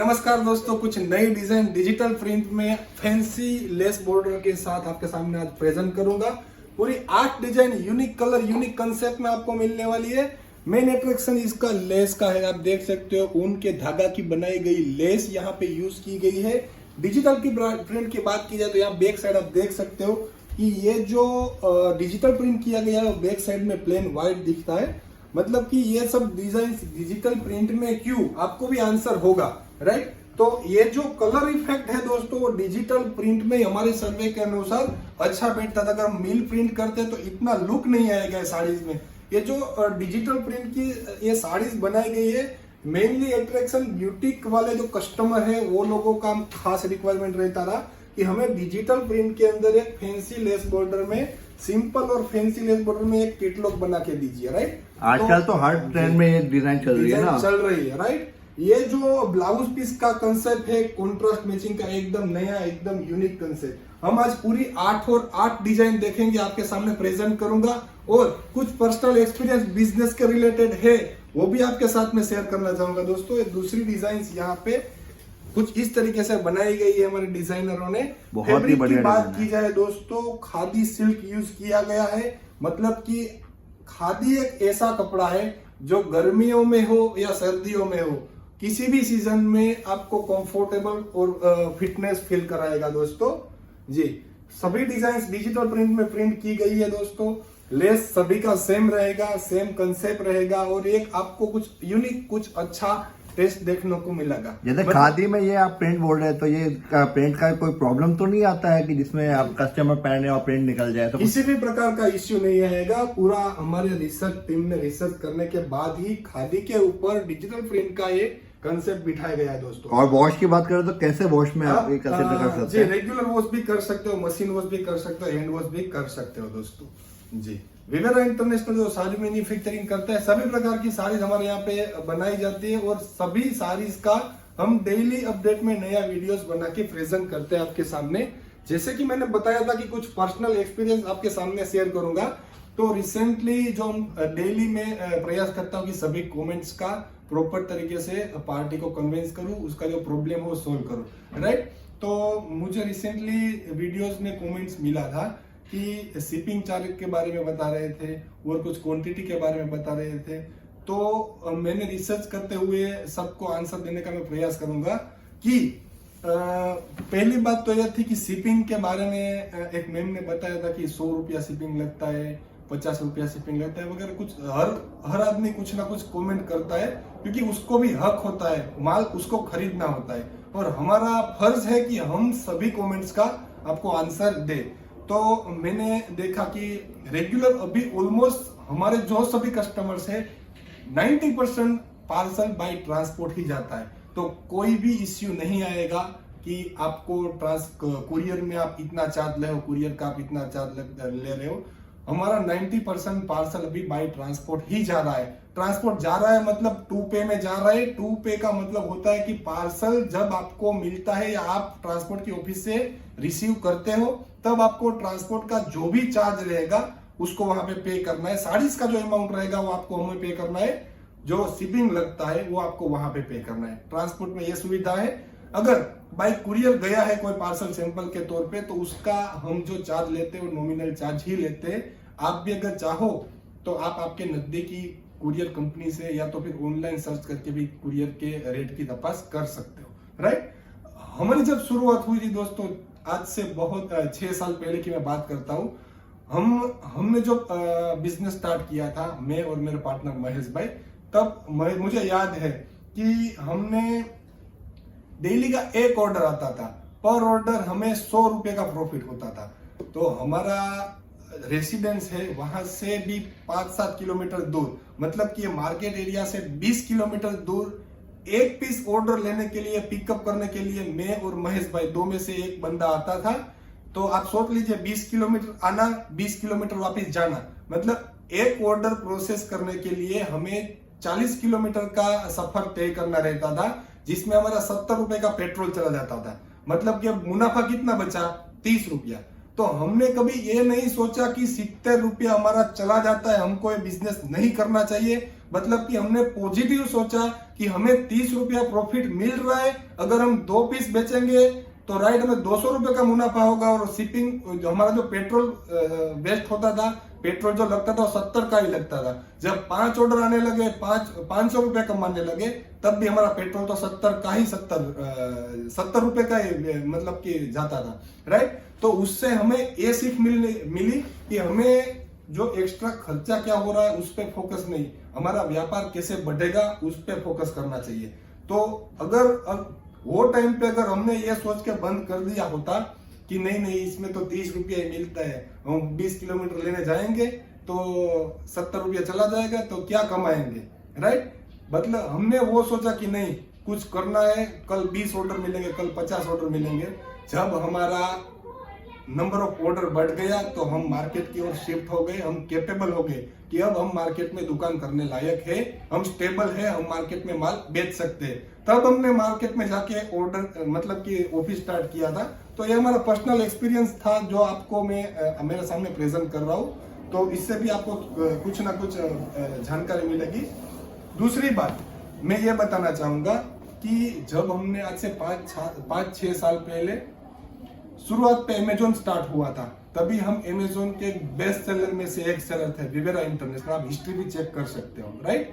नमस्कार दोस्तों, कुछ नई डिजाइन डिजिटल प्रिंट में फैंसी लेस बॉर्डर के साथ आपके सामने आज प्रेजेंट करूंगा। पूरी 8 design unique colour unique concept में आपको मिलने वाली है। मेन अट्रैक्शन इसका लेस का है। आप देख सकते हो ऊन के धागा की बनाई गई लेस यहाँ पे यूज की गई है। डिजिटल की प्रिंट की बात की जाए तो यहाँ बैक साइड आप देख सकते हो कि ये जो डिजिटल प्रिंट किया गया है बैक साइड में प्लेन व्हाइट दिखता है। मतलब कि ये सब डिजाइन डिजिटल प्रिंट में क्यों, आपको भी आंसर होगा, राइट। तो ये जो कलर इफेक्ट है दोस्तों, वो डिजिटल प्रिंट में हमारे सर्वे के अनुसार अच्छा बैठता था। अगर हम मिल प्रिंट करते तो इतना लुक नहीं आएगा साड़ीज में। ये जो डिजिटल प्रिंट की ये साड़ीज बनाई गई है, मेनली अट्रैक्शन ब्यूटिक वाले जो कस्टमर है वो लोगों का खास रिक्वायरमेंट रहता था कि हमें डिजिटल प्रिंट के अंदर एक फैंसी लेस बॉर्डर में, सिंपल और फैंसी लेस बॉर्डर में एक कैटलॉग बना के दीजिए, राइट। आजकल तो हर ट्रेंड में ये डिजाइन चल रही है ना, चल रही है, राइट। ये जो ब्लाउज पीस का कंसेप्ट है कॉन्ट्रास्ट मैचिंग का, एकदम नया एकदम यूनिक कंसेप्ट। हम आज पूरी 8 डिजाइन देखेंगे, आपके सामने प्रेजेंट करूंगा और कुछ पर्सनल एक्सपीरियंस बिजनेस के रिलेटेड है वो भी आपके साथ में शेयर करना चाहूंगा दोस्तों। ये दूसरी डिजाइन यहाँ पे कुछ इस तरीके से बनाई गई है हमारे डिजाइनरों ने। बहुत ही बढ़िया। बात की जाए दोस्तों, खादी सिल्क यूज किया गया है। मतलब कि खादी एक ऐसा कपड़ा है जो गर्मियों में हो या सर्दियों में हो, किसी भी सीजन में आपको कंफर्टेबल और फिटनेस फील कराएगा दोस्तों जी। सभी डिजाइन डिजिटल प्रिंट में प्रिंट की गई है दोस्तों। लेस सभी का सेम रहेगा, सेम कंसेप्ट रहेगा और एक आपको कुछ यूनिक कुछ अच्छा टेस्ट देखने को मिलेगा। जैसे खादी में ये आप प्रिंट बोल रहे हैं तो ये प्रिंट का कोई प्रॉब्लम तो नहीं आता है कि जिसमें आप कस्टमर पहने और प्रिंट निकल जाए? तो किसी भी प्रकार का इश्यू नहीं आएगा। पूरा हमारे रिसर्च टीम ने रिसर्च करने के बाद ही खादी के ऊपर डिजिटल प्रिंट का ये कंसेप्ट बिठाया गया है दोस्तों। और वॉश की बात करें तो कैसे वॉश में आप कंसिडर कर सकते हैं? रेगुलर वॉश भी कर सकते हो, मशीन वॉश भी कर सकते हो, हैंड वॉश भी कर सकते हो दोस्तों जी। विवेरा इंटरनेशनल जो साड़ी मैन्युफैक्चरिंग करता है, सभी प्रकार की साड़ीज हमारे यहाँ पे बनाई जाती है और सभी साड़ीज का हम डेली अपडेट में नया वीडियोस बना के प्रेजेंट करते हैं आपके सामने। जैसे कि मैंने बताया था कि कुछ पर्सनल एक्सपीरियंस आपके सामने शेयर करूंगा। तो रिसेंटली जो हम डेली में प्रयास करता हूँ कि सभी कमेंट्स का प्रॉपर तरीके से पार्टी को कन्विंस करूं, उसका जो प्रॉब्लम हो सोल्व करूं, राइट। तो मुझे रिसेंटली वीडियोस में कमेंट्स मिला था कि शिपिंग चार्ज के बारे में बता रहे थे और कुछ क्वांटिटी के बारे में बता रहे थे। तो मैंने रिसर्च करते हुए सबको आंसर देने का मैं प्रयास करूंगा कि पहली बात तो यह थी कि शिपिंग के बारे में एक मैम ने बताया था कि 100 रुपया शिपिंग लगता है, 50 रुपया शिपिंग लगता है वगैरह। कुछ हर आदमी कुछ ना कुछ कमेंट करता है क्योंकि उसको भी हक होता है, माल उसको खरीदना होता है और हमारा फर्ज है कि हम सभी कमेंट्स का आपको आंसर दे। तो मैंने देखा कि रेगुलर अभी ऑलमोस्ट हमारे जो सभी कस्टमर्स है 90% पार्सल बाय ट्रांसपोर्ट ही जाता है। तो कोई भी इश्यू नहीं आएगा कि आपको कुरियर में आप इतना चार्ज ले हो, कुरियर का आप इतना चार्ज ले रहे हो। हमारा 90% पार्सल अभी बाय ट्रांसपोर्ट ही जा रहा है। ट्रांसपोर्ट जा रहा है मतलब 2 पे में जा रहा है। 2 पे का मतलब होता है कि पार्सल जब आपको मिलता है या आप ट्रांसपोर्ट की ऑफिस से रिसीव करते हो तब आपको ट्रांसपोर्ट का जो भी चार्ज रहेगा उसको वहां पे करना है। साड़ीज का जो अमाउंट रहेगा वो आपको हमें पे करना है, जो शिपिंग लगता है वो आपको वहां पे करना है। ट्रांसपोर्ट में ये सुविधा है। अगर बाय कुरियर गया है कोई पार्सल सैंपल के तौर पे तो उसका हम जो चार्ज लेते हैं वो नॉमिनल चार्ज ही लेते हैं। आप भी अगर चाहो तो आप आपके नजदीकी कुरियर कंपनी से या तो फिर ऑनलाइन सर्च करके भी कुरियर के रेट की तपास कर सकते हो, राइट। हमारी जब शुरुआत हुई थी दोस्तों, आज से बहुत 6 साल पहले की मैं बात करता हूँ, हमने जो बिजनेस स्टार्ट किया था मैं और मेरे पार्टनर महेश भाई, तब मुझे याद है कि हमने डेली का एक ऑर्डर आता था, पर ऑर्डर हमें 100 रुपए का प्रॉफिट होता था। तो हमारा रेसिडेंस है वहां से भी 5-7 किलोमीटर दूर, मतलब कि मार्केट एरिया से 20 किलोमीटर दूर एक पीस ऑर्डर लेने के लिए, पिकअप करने के लिए मैं और महेश भाई दो में से एक बंदा आता था। तो आप सोच लीजिए 20 किलोमीटर आना, 20 किलोमीटर वापस जाना, मतलब एक ऑर्डर प्रोसेस करने के लिए हमें 40 किलोमीटर का सफर तय करना रहता था, जिसमें हमारा 70 रुपए का पेट्रोल चला जाता था। मतलब कि अब मुनाफा कितना बचा? 30 रुपया। तो हमने कभी ये नहीं सोचा कि 70 रुपया हमारा चला जाता है, हमको ये बिजनेस नहीं करना चाहिए। मतलब कि हमने पॉजिटिव सोचा कि हमें 30 रुपया प्रॉफिट मिल रहा है, अगर हम 2 पीस बेचेंगे तो राइट हमें 200 रुपए का मुनाफा होगा, और शिपिंग हमारा जो पेट्रोल वेस्ट होता था, पेट्रोल जो लगता था वो 70 का ही लगता था। जब 5 ऑर्डर आने लगे, 500 रुपए कमाने लगे, तब भी हमारा पेट्रोल तो 70 का ही 70 रुपए का ही मतलब कि जाता था, राइट। तो उससे हमें ये सीख मिली कि हमें जो एक्स्ट्रा खर्चा क्या हो रहा है उस पर फोकस नहीं, हमारा व्यापार कैसे बढ़ेगा उस पर फोकस करना चाहिए। तो अगर वो टाइम पे अगर हमने ये सोच के बंद कर दिया होता कि नहीं इसमें तो 30 रुपया ही मिलता है, हम 20 किलोमीटर लेने जाएंगे तो 70 रुपया चला जाएगा, तो क्या कमाएंगे, राइट। मतलब हमने वो सोचा कि नहीं, कुछ करना है, कल 20 ऑर्डर मिलेंगे, कल 50 ऑर्डर मिलेंगे। जब हमारा नंबर ऑफ ऑर्डर बढ़ गया तो हम मार्केट की ओर शिफ्ट हो गए, हम कैपेबल हो गए कि अब हम मार्केट में दुकान करने लायक है, हम स्टेबल है, हम मार्केट में माल बेच सकते हैं। तब हमने मार्केट में जाके ऑर्डर मतलब कि ऑफिस स्टार्ट किया था। तो ये हमारा पर्सनल एक्सपीरियंस था जो आपको मैं मेरे सामने प्रेजेंट कर रहा हूँ, तो इससे भी आपको कुछ ना कुछ जानकारी मिलेगी। दूसरी बात मैं ये बताना चाहूंगा कि जब हमने आज से 5-6 साल पहले शुरुआत पे अमेजोन स्टार्ट हुआ था, तभी हम अमेजोन के बेस्ट सेलर में से एक सेलर थे, विवेरा इंटरनेशनल। आप हिस्ट्री भी चेक कर सकते हो, राइट।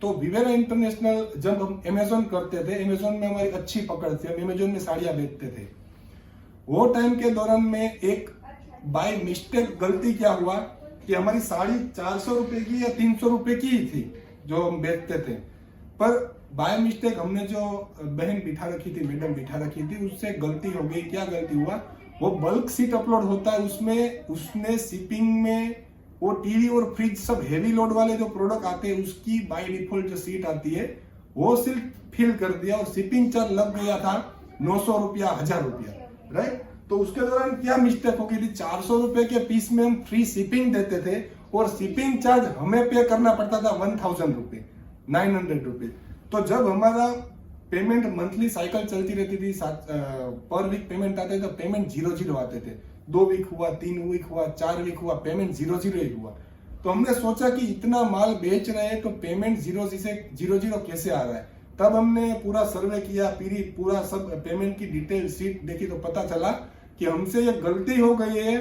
तो विवेरा इंटरनेशनल जब हम अमेजोन करते थे, अमेजोन में हमारी अच्छी पकड़ थी, हम अमेजोन में साड़ियां बेचते थे। वो टाइम के दौरान में एक बाय मिस्टेक गलती क्या हुआ कि हमारी साड़ी 400 रुपए की या 300 रुपए की ही थी जो हम बेचते थे, पर बाय मिस्टेक हमने जो बहन बिठा रखी थी, मैडम बिठा रखी थी, उससे गलती हो गई। क्या गलती हुआ, वो बल्क सीट अपलोड होता है, उसने शिपिंग में वो टीवी और फ्रिज सब हेवी लोड वाले जो प्रोडक्ट आते हैं उसकी बाय डिफॉल्ट जो सीट आती है वो सिर्फ फिल कर दिया, और शिपिंग चार्ज लग गया था 900 रुपया, 1000 रुपया, राइट। तो उसके दौरान क्या मिस्टेक हो गई थी, 400 रुपए के पीस में हम फ्री शिपिंग देते थे और शिपिंग चार्ज हमें पे करना पड़ता था 1000 रुपए, 900 रुपए। तो जब हमारा पेमेंट मंथली साइकिल चलती रहती थी, पर वीक पेमेंट आते थे, पेमेंट 0-0 आते थे। 2 वीक हुआ, 3 वीक हुआ, 4 वीक हुआ, पेमेंट 0-0 ही हुआ। तो हमने सोचा कि इतना माल बेच रहे हैं तो पेमेंट 0-0 कैसे आ रहा है। तब हमने पूरा सर्वे किया, पूरा सब पेमेंट की डिटेल शीट देखी, तो पता चला कि हमसे ये गलती हो गई है,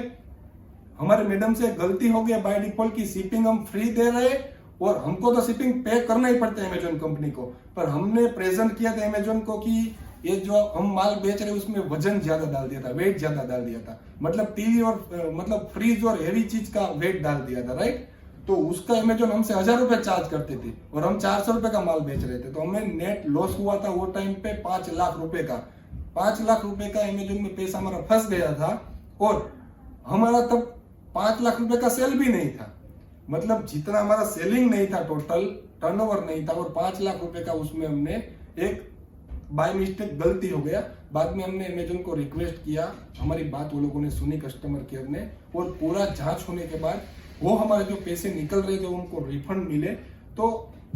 हमारे मैडम से गलती हो गई। बाय डिफॉल्ट की शिपिंग हम फ्री दे रहे हैं और हमको तो शिपिंग पे करना ही पड़ता है अमेजोन कंपनी को, पर हमने प्रेजेंट किया था अमेजोन को कि ये जो हम माल बेच रहे हैं उसमें वजन ज्यादा डाल दिया था, वेट ज्यादा डाल दिया था, मतलब टीवी और मतलब फ्रिज और हेवी चीज का वेट डाल दिया था, राइट। तो उसका अमेजोन हमसे 1000 रुपए चार्ज करते थे और हम 400 रुपए का माल बेच रहे थे। तो हमें नेट लॉस हुआ था वो टाइम पे 5 लाख रुपए का। 5 लाख रुपए का अमेजोन में पैसा हमारा फंस गया था, और हमारा तब 5 लाख रुपए का सेल भी नहीं था, मतलब जितना हमारा सेलिंग नहीं था, टोटल टर्नओवर नहीं था, और 5 लाख रुपए का उसमें हमने एक बाय मिस्टेक गलती हो गया। बाद में हमने अमेजोन को रिक्वेस्ट किया, हमारी बात वो लोगों ने सुनी, कस्टमर केयर ने, और पूरा जांच होने के बाद वो हमारे जो पैसे निकल रहे थे उनको रिफंड मिले। तो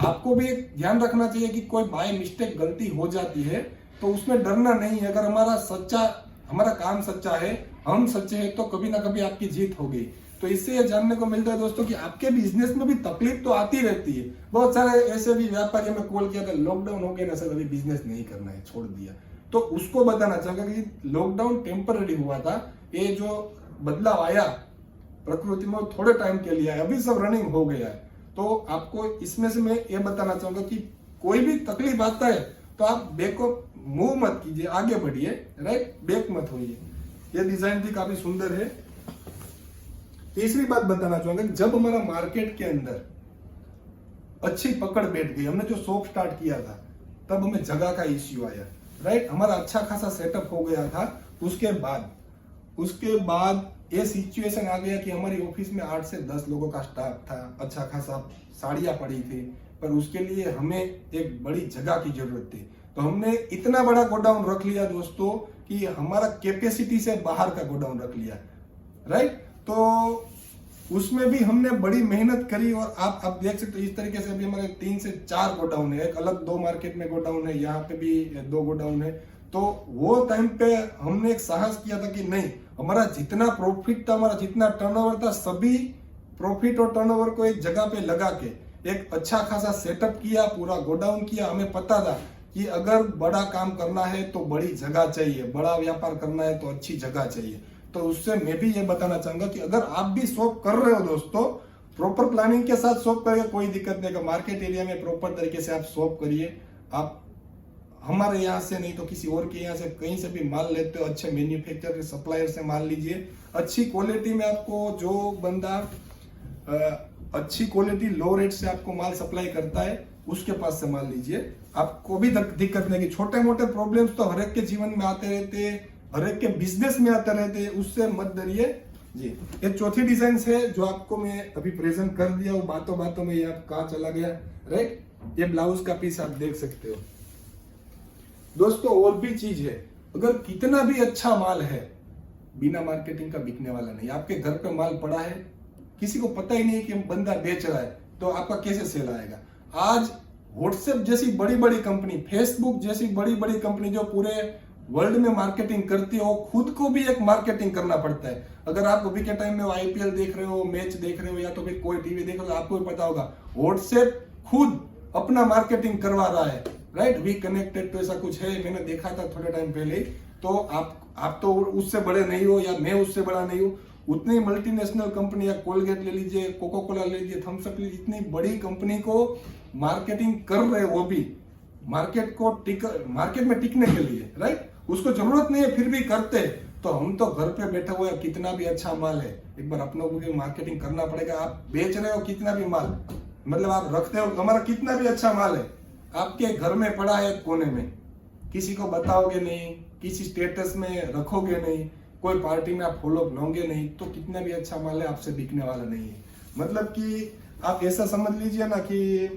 आपको भी एक ध्यान रखना चाहिए कि कोई बाय मिस्टेक गलती हो जाती है तो उसमें डरना नहीं है। अगर हमारा काम सच्चा है, हम सच्चे हैं, तो कभी ना कभी आपकी जीत होगी। तो इससे ये जानने को मिलता है दोस्तों कि आपके बिजनेस में भी तकलीफ तो आती रहती है। बहुत सारे ऐसे भी व्यापारी में कॉल किया था, लॉकडाउन हो गया ना सर, अभी बिजनेस नहीं करना है, छोड़ दिया। तो उसको बताना चाहूंगा कि लॉकडाउन टेम्पररी हुआ था, ये जो बदलाव आया प्रकृति में थोड़े टाइम के लिए, अभी सब रनिंग हो गया है। तो आपको इसमें से मैं ये बताना चाहूंगा कि कोई भी तकलीफ आता है तो आप मूव मत कीजिए, आगे बढ़िए, राइट, बैक मत होइए। ये डिजाइन भी काफी सुंदर है। तीसरी बात बताना चाहूंगा, जब हमारा मार्केट के अंदर अच्छी पकड़ बैठ गई, हमने जो शॉप स्टार्ट किया था, तब हमें जगह का इश्यू आया, राइट। हमारा अच्छा खासा सेटअप हो गया था। उसके बाद ये सिचुएशन आ गया कि हमारी ऑफिस में 8 से 10 लोगों का स्टाफ था, अच्छा खासा साड़ियां पड़ी थी, पर उसके लिए हमें एक बड़ी जगह की जरूरत थी। तो हमने इतना बड़ा गोडाउन रख लिया दोस्तों कि हमारा कैपेसिटी से बाहर का गोडाउन रख लिया, राइट। तो उसमें भी हमने बड़ी मेहनत करी, और आप देख सकते हो इस तरीके से अभी हमारे 3 से 4 गोडाउन है, एक अलग 2 मार्केट में गोडाउन है, यहाँ पे भी 2 गोडाउन है। तो वो टाइम पे हमने एक साहस किया था कि नहीं, हमारा जितना प्रॉफिट था, हमारा जितना टर्नओवर था, सभी प्रॉफिट और टर्नओवर को एक जगह पे लगा के एक अच्छा खासा सेटअप किया, पूरा गोडाउन किया। हमें पता था कि अगर बड़ा काम करना है तो बड़ी जगह चाहिए, बड़ा व्यापार करना है तो अच्छी जगह चाहिए। तो उससे मैं भी ये बताना चाहूंगा कि अगर आप भी शॉप कर रहे हो दोस्तों, प्रॉपर प्लानिंग के साथ शॉप करिए, कोई दिक्कत नहीं। मार्केट एरिया में प्रॉपर तरीके से आप शॉप करिए। आप हमारे यहाँ से नहीं तो किसी और के यहाँ से कहीं से भी माल लेते हो, अच्छे मैन्युफैक्चरर सप्लायर से माल लीजिए। अच्छी क्वालिटी में आपको जो बंदा अच्छी क्वालिटी लो रेट से आपको माल सप्लाई करता है उसके पास से माल लीजिए। आपको भी दिक्कत नहीं। छोटे मोटे प्रॉब्लम्स तो हर एक के जीवन में आते रहते हैं, हर एक के बिजनेस में आते रहते हैं, उससे मत डरिए जी। ये चौथी डिजाइन है जो आपको मैं अभी प्रेजेंट कर दिया, वो बातों बातों में ये आप कहाँ चला गया, राइट। ये ब्लाउज का पीस आप देख सकते हो दोस्तों। और भी चीज है, अगर कितना भी अच्छा माल है बिना मार्केटिंग का बिकने वाला नहीं। आपके घर पे माल पड़ा है, किसी को पता ही नहीं कि बंदा बेच रहा है, तो आपका कैसे सेल आएगा। आज व्हाट्सएप जैसी बड़ी बड़ी कंपनी, फेसबुक जैसी बड़ी बड़ी कंपनी जो पूरे वर्ल्ड में मार्केटिंग करती हो, खुद को भी एक मार्केटिंग करना पड़ता है। अगर आप अभी के टाइम में आईपीएल देख रहे हो, मैच देख रहे हो, या तो फिर कोई टीवी देख रहे हो, आपको भी पता होगा व्हाट्सएप खुद अपना मार्केटिंग करवा रहा है, राइट। वी कनेक्टेड तो ऐसा कुछ है, मैंने देखा था थोड़े टाइम पहले। तो आप तो उससे बड़े नहीं हो या मैं उससे बड़ा नहीं हूं। उतनी मल्टीनेशनल कंपनी, या कोलगेट ले लीजिए, कोका कोला ले लीजिए, थम्स अप ले लीजिए, इतनी बड़ी कंपनी को मार्केटिंग कर रहे, वो भी मार्केट में टिकने के लिए, राइट। उसको जरूरत नहीं है फिर भी करते। तो हम तो घर पे बैठे हुए, कितना भी अच्छा माल है, एक बार अपनों को भी मार्केटिंग करना पड़ेगा। आप बेच रहे हो कितना भी माल, मतलब आप रखते हो, हमारा कितना भी अच्छा माल है आपके घर में पड़ा है कोने में, किसी को बताओगे नहीं, किसी स्टेटस में रखोगे नहीं, कोई पार्टी में आप फॉलो लोगे नहीं, तो कितना भी अच्छा माल है आपसे बिकने वाला नहीं है। मतलब कि आप ऐसा समझ लीजिए ना कि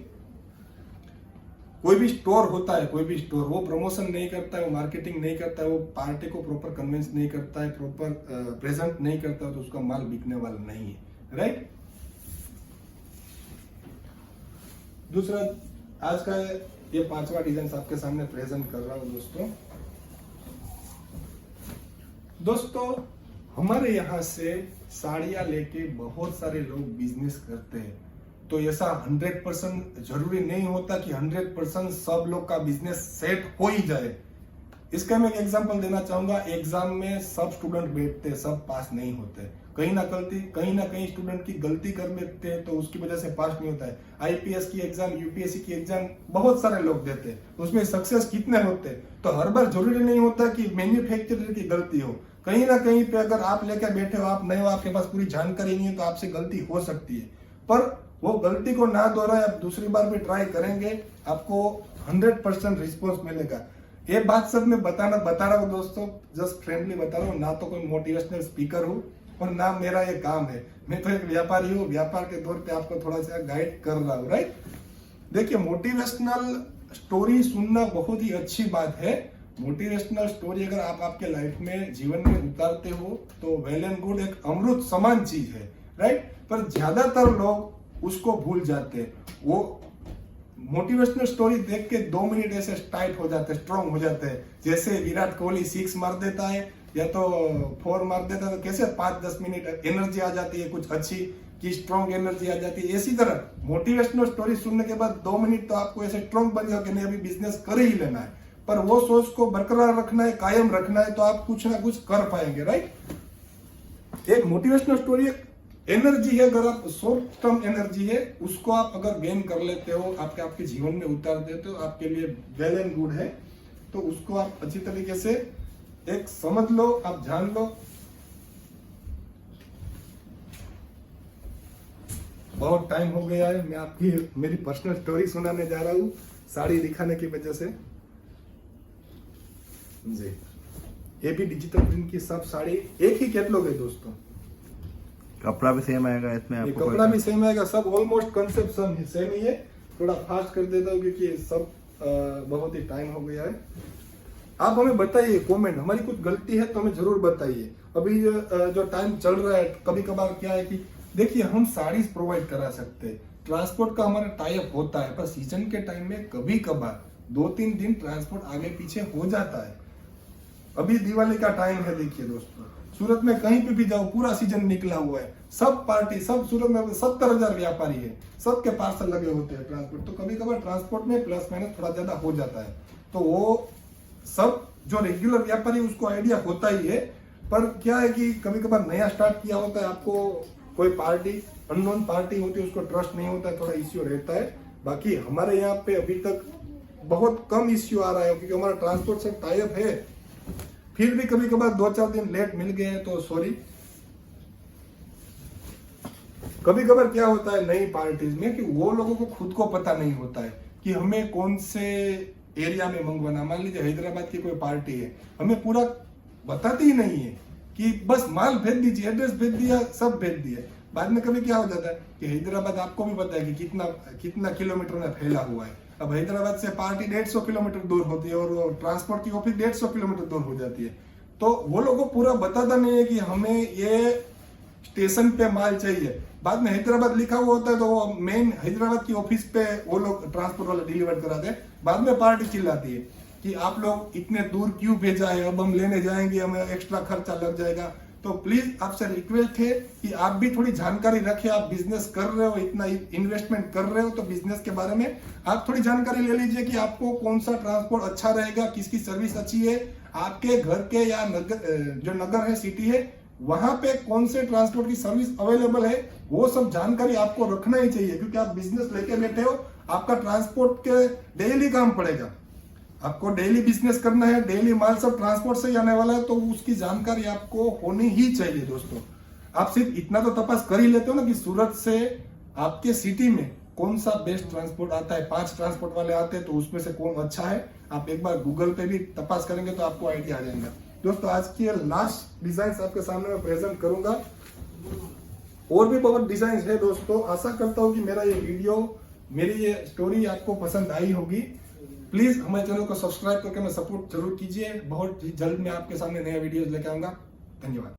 कोई भी स्टोर होता है, कोई भी स्टोर, वो प्रमोशन नहीं करता है, वो मार्केटिंग नहीं करता है, वो पार्टी को प्रॉपर कन्विंस नहीं करता है, प्रॉपर प्रेजेंट नहीं करता है, तो उसका माल बिकने वाला नहीं है, राइट। दूसरा, आज का ये 5वां डिजाइन आपके सामने प्रेजेंट कर रहा हूं दोस्तों। हमारे यहाँ से साड़ियां लेके बहुत सारे लोग बिजनेस करते हैं। तो ऐसा 100% जरूरी नहीं होता कि 100% सब लोग का बिजनेस सेट हो ही जाए। इसका मैं एक एग्जांपल देना चाहूंगा। एग्जाम में सब स्टूडेंट बैठते, सब पास नहीं होते। कहीं ना कहीं स्टूडेंट की गलती कर लेते हैं तो उसकी वजह से पास नहीं होता है। आईपीएस की एग्जाम, यूपीएससी की एग्जाम बहुत सारे लोग देते हैं, उसमें सक्सेस कितने होते हैं। तो हर बार जरूरी नहीं होता कि मैन्युफैक्चरर की गलती हो। कहीं ना कहीं पे अगर आप लेकर बैठे हो, आप नए हो, आपके पास पूरी जानकारी नहीं है, तो आपसे गलती हो सकती है। पर वो गलती को ना दोहराए, आप दूसरी बार भी ट्राई करेंगे, आपको 100% रिस्पॉन्स मिलेगा। ये बात सब मैं बता रहा हूँ दोस्तों, जस्ट फ्रेंडली बता रहा हूँ, ना तो कोई मोटिवेशनल स्पीकर हूँ और ना मेरा ये काम है। मैं तो एक व्यापारी हूँ, व्यापार के तौर पे आपको थोड़ा सा गाइड कर रहा हूँ, राइट। देखिए, मोटिवेशनल स्टोरी सुनना बहुत ही अच्छी बात है। मोटिवेशनल स्टोरी अगर आप आपके लाइफ में, जीवन में उतारते हो तो वेल एंड गुड, एक अमृत समान चीज है, राइट। पर ज्यादातर लोग उसको भूल जाते हैं। वो मोटिवेशनल स्टोरी देख के 2 मिनट ऐसे टाइट हो जाते हैं, स्ट्रॉन्ग हो जाते हैं। जैसे विराट कोहली 6 मार देता है या तो 4 मार देता है, तो कैसे 5-10 मिनट एनर्जी आ जाती है कुछ अच्छी, की स्ट्रॉन्ग एनर्जी आ जाती है। इसी तरह मोटिवेशनल स्टोरी सुनने के बाद 2 मिनट तो आपको ऐसे स्ट्रॉन्ग बन जाओ कि नहीं, अभी बिजनेस कर ही लेना है। पर वो सोच को बरकरार रखना है, कायम रखना है, तो आप कुछ ना कुछ कर पाएंगे, राइट। एक मोटिवेशनल स्टोरी एनर्जी है, अगर आप शॉर्ट टर्म एनर्जी है, उसको आप अगर गेन कर लेते हो, आपके जीवन में उतार देते हो, आपके लिए वेल एंड गुड है। तो उसको आप अच्छी तरीके से एक समझ लो, आप जान लो। बहुत टाइम हो गया है, मैं आपकी मेरी पर्सनल स्टोरी सुनाने जा रहा हूँ साड़ी दिखाने की वजह से जी। ये भी डिजिटल प्रिंट की सब साड़ी एक ही कैटलॉग है दोस्तों। कपड़ा भी सेम आएगा इसमें, आपको कपड़ा भी सेम आएगा, सब ऑलमोस्ट कंसेप्ट सब सेम ही है। थोड़ा फास्ट कर देता हूँ क्योंकि सब बहुत ही टाइम हो गया है। आप हमें बताइए कमेंट, हमारी कुछ गलती है तो हमें जरूर बताइए। अभी जो टाइम चल रहा है, कभी कभार क्या है कि देखिए, हम साड़ीज प्रोवाइड करा सकते हैं, ट्रांसपोर्ट का हमारा टाइप होता है, पर सीजन के टाइम में कभी कभार 2-3 दिन ट्रांसपोर्ट आगे पीछे हो जाता है। अभी दिवाली का टाइम है, देखिए दोस्तों, सूरत में कहीं पे भी जाओ पूरा सीजन निकला हुआ है, सब पार्टी, सब सूरत में 70,000 व्यापारी है, सबके पार्सल लगे होते हैं ट्रांसपोर्ट। तो कभी कभार ट्रांसपोर्ट में प्लस माइनस थोड़ा ज्यादा हो जाता है, तो वो सब जो रेगुलर व्यापारी उसको आइडिया होता ही है। पर क्या है कि कभी कभार नया स्टार्ट किया होता है, आपको कोई पार्टी अननोन पार्टी होती है, उसको ट्रस्ट नहीं होता है, थोड़ा इश्यू रहता है। बाकी हमारे यहाँ पे अभी तक बहुत कम इश्यू आ रहा है, क्योंकि हमारा ट्रांसपोर्ट से टाई अप है। फिर भी कभी कभार 2-4 दिन लेट मिल गए हैं तो सॉरी। कभी कभार क्या होता है नई पार्टीज में कि वो लोगों को खुद को पता नहीं होता है कि हमें कौन से एरिया में मंगवाना। मान लीजिए हैदराबाद की कोई पार्टी है, हमें पूरा बताती ही नहीं है कि बस माल भेज दीजिए, एड्रेस भेज दिया, सब भेज दिया। बाद में कभी क्या हो जाता है कि हैदराबाद आपको भी पता है कि कितना किलोमीटर में फैला हुआ है। अब हैदराबाद से पार्टी 150 किलोमीटर दूर होती है और ट्रांसपोर्ट की ऑफिस 150 किलोमीटर दूर हो जाती है। तो वो लोगों को पूरा बताता नहीं है कि हमें ये स्टेशन पे माल चाहिए। बाद में हैदराबाद लिखा हुआ होता है तो वो मेन हैदराबाद की ऑफिस पे वो लोग ट्रांसपोर्ट वाले डिलीवर कराते हैं। बाद में पार्टी चिल्लाती है कि आप लोग इतने दूर क्यों भेजा है, अब हम लेने जाएंगे, हमें एक्स्ट्रा खर्चा लग जाएगा। तो प्लीज आपसे रिक्वेस्ट है कि आप भी थोड़ी जानकारी रखें। आप बिजनेस कर रहे हो, इतना इन्वेस्टमेंट कर रहे हो, तो बिजनेस के बारे में आप थोड़ी जानकारी ले लीजिए कि आपको कौन सा ट्रांसपोर्ट अच्छा रहेगा, किसकी सर्विस अच्छी है, आपके घर के या जो नगर है, सिटी है, वहां पे कौन से ट्रांसपोर्ट की सर्विस अवेलेबल है, वो सब जानकारी आपको रखना ही चाहिए। क्योंकि आप बिजनेस लेके बैठे हो, आपका ट्रांसपोर्ट के डेली काम पड़ेगा, आपको डेली बिजनेस करना है, डेली माल सब ट्रांसपोर्ट से ही आने वाला है, तो उसकी जानकारी आपको होनी ही चाहिए। दोस्तों, आप सिर्फ इतना तो तपास कर ही लेते हो ना कि सूरत से आपके सिटी में कौन सा बेस्ट ट्रांसपोर्ट आता है। 5 ट्रांसपोर्ट वाले आते हैं, तो उसमें से कौन अच्छा है, आप एक बार गूगल पे भी तपास करेंगे तो आपको आइडिया आ जाएगा। दोस्तों, आज की लास्ट डिजाइन आपके सामने मैं प्रेजेंट करूंगा। और भी बहुत डिजाइन है दोस्तों। आशा करता हूँ कि मेरा ये वीडियो, मेरी ये स्टोरी आपको पसंद आई होगी। प्लीज हमारे चैनल को सब्सक्राइब करके मैं सपोर्ट जरूर कीजिए। बहुत जल्द मैं आपके सामने नया वीडियोस लेकर आऊंगा। धन्यवाद।